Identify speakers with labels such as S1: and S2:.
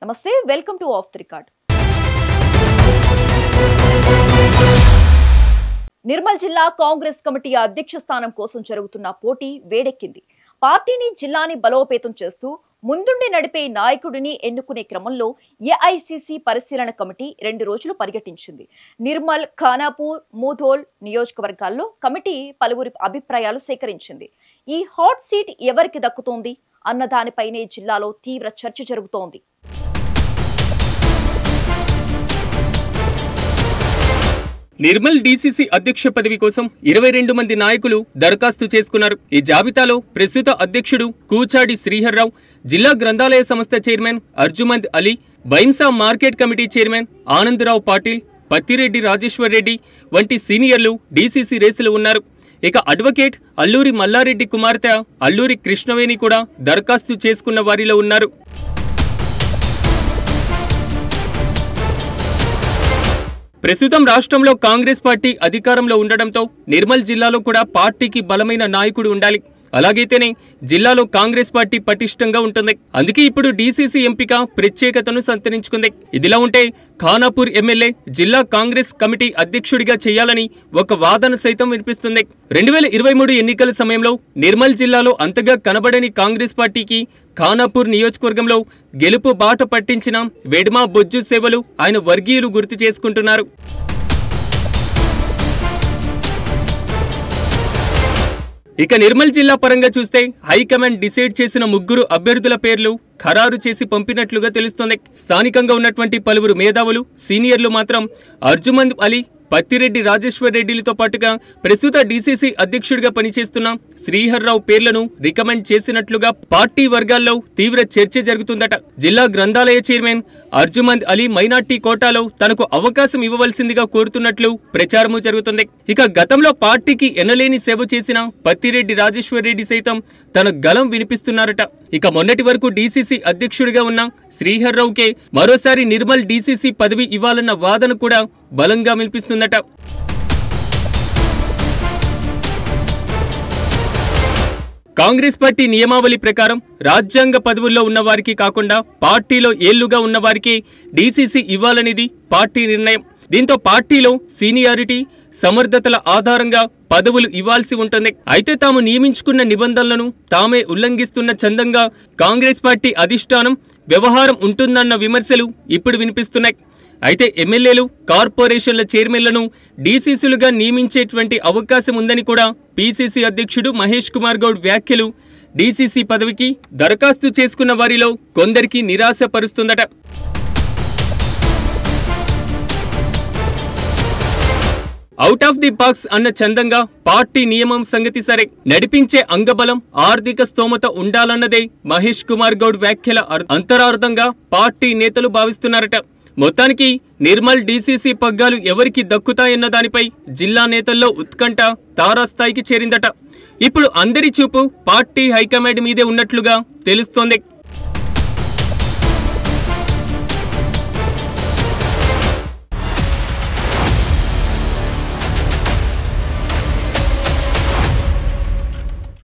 S1: నమస్తే, welcome to of the record. Nirmal జిల్లా Congress committee అధ్యక్ష స్థానం కోసం జరుగుతున్న పోటీ వేడెక్కింది. పార్టీని జిల్లాని బలోపేతం చేస్తూ ముందుండి నడిపే నాయకుడిని ఎన్నుకునే క్రమంలో ఏఐసిసి పరిశీలన కమిటీ 2 రోజులు పర్యటించింది. నిర్మల్, ఖానాపూర్, మూధోల్ నియోజకవర్గాల్లో కమిటీ పలువురి అభిప్రాయాలు సేకరించింది. ఈ హాట్ సీట్ ఎవరికి దక్కుతోంది అన్న దానిపైనే జిల్లాలో తీవ్ర చర్చ జరుగుతోంది.
S2: నిర్మల్ డీసీసీ అధ్యక్ష పదవి కోసం 22 మంది నాయకులు దరఖాస్తు చేసుకున్నారు. ఈ జాబితాలో ప్రస్తుత అధ్యక్షుడు కూచాడి శ్రీహర్రావు, జిల్లా గ్రంథాలయ సంస్థ chairman Arjumand Ali, Bhainsa market committee chairman Anandrao Patil, Pattireddy Rajeshwar Reddy వంటి సీనియర్లు డీసీసీ రేసులు ఉన్నారు. ఇక అడ్వకేట్ అల్లూరి మల్లారెడ్డి కుమార్తె అల్లూరి కృష్ణవేణి కూడా దరఖాస్తు చేసుకున్న వారిలో ఉన్నారు. ప్రస్తుతం రాష్ట్రంలో కాంగ్రెస్ పార్టీ అధికారంలో ఉండడంతో నిర్మల్ జిల్లాలో కూడా పార్టీకి బలమైన నాయకుడు ఉండాలి. అలాగైతేనే జిల్లాలో కాంగ్రెస్ పార్టీ పటిష్టంగా ఉంటుంది. అందుకే ఇప్పుడు డీసీసీ ఎంపిక ప్రత్యేకతను సంతరించుకుంది. ఇదిలా ఉంటే ఖానాపూర్ ఎమ్మెల్యే జిల్లా కాంగ్రెస్ కమిటీ అధ్యక్షుడిగా చేయాలని ఒక వాదన సైతం వినిపిస్తుంది. 2023 ఎన్నికల సమయంలో నిర్మల్ జిల్లాలో అంతగా కనబడని కాంగ్రెస్ పార్టీకి ఖానాపూర్ నియోజకవర్గంలో గెలుపు బాట పట్టించిన వెడ్మా బొజ్జు సేవలు ఆయన వర్గీయులు గుర్తు చేసుకుంటున్నారు. ఇక నిర్మల్ జిల్లా పరంగా చూస్తే హైకమాండ్ డిసైడ్ చేసిన 3 అభ్యర్థుల పేర్లు ఖరారు చేసి పంపినట్లుగా తెలుస్తోంది. స్థానికంగా ఉన్నటువంటి పలువురు మేధావులు, సీనియర్లు మాత్రం అర్జుమంద్ అలీ, పత్తిరెడ్డి రాజేశ్వర్ రెడ్డిలతో పాటుగా ప్రస్తుత డీసీసీ అధ్యక్షుడిగా పనిచేస్తున్న శ్రీహర్రావు పేర్లను రికమెండ్ చేసినట్లుగా పార్టీ వర్గాల్లో తీవ్ర చర్చ జరుగుతుందట. జిల్లా గ్రంథాలయ చైర్మన్ అర్జుమంద్ అలీ మైనార్టీ కోటాలో తనకు అవకాశం ఇవ్వవలసిందిగా కోరుతున్నట్లు ప్రచారము జరుగుతుంది. ఇక గతంలో పార్టీకి ఎనలేని సేవ చేసిన పత్తిరెడ్డి రాజేశ్వర్ రెడ్డి సైతం తన గలం వినిపిస్తున్నారట. ఇక మొన్నటి వరకు డీసీసీ అధ్యక్షుడిగా ఉన్న శ్రీహర్రావుకే మరోసారి నిర్మల్ డీసీసీ పదవి ఇవ్వాలన్న వాదన కూడా బలంగా వినిపిస్తుందట. కాంగ్రెస్ పార్టీ నియమావళి ప్రకారం రాజ్యాంగ పదవుల్లో ఉన్నవారికి కాకుండా పార్టీలో ఏళ్లుగా ఉన్నవారికి డీసీసీ ఇవ్వాలనేది పార్టీ నిర్ణయం. దీంతో పార్టీలో సీనియారిటీ, సమర్థతల ఆధారంగా పదవులు ఇవ్వాల్సి ఉంటుంది. అయితే తాము నియమించుకున్న నిబంధనలను తామే ఉల్లంఘిస్తున్న చందంగా కాంగ్రెస్ పార్టీ అధిష్టానం వ్యవహారం ఉంటుందన్న విమర్శలు ఇప్పుడు వినిపిస్తున్నాయి. అయితే ఎమ్మెల్యేలు, కార్పొరేషన్ల చైర్మన్లను డీసీసీలుగా నియమించేటువంటి అవకాశం ఉందని కూడా పీసీసీ అధ్యక్షుడు మహేష్ కుమార్ గౌడ్ వ్యాఖ్యలు డీసీసీ పదవికి దరఖాస్తు చేసుకున్న వారిలో కొందరికి నిరాశపరుస్తుందట. అవుట్ ఆఫ్ ది బాక్స్ అన్న చందంగా పార్టీ నియమం సంగతి సరే, నడిపించే అంగబలం, ఆర్థిక స్తోమత ఉండాలన్నదే మహేష్ కుమార్ గౌడ్ వ్యాఖ్యల అంతరార్థంగా పార్టీ నేతలు భావిస్తున్నారట. మొత్తానికి నిర్మల్ డీసీసీ పగ్గాలు ఎవరికి దక్కుతాయన్న దానిపై జిల్లా నేతల్లో ఉత్కంఠ తారాస్థాయికి చేరిందట. ఇప్పుడు అందరి చూపు పార్టీ హైకమాండ్ మీదే ఉన్నట్లుగా తెలుస్తోంది.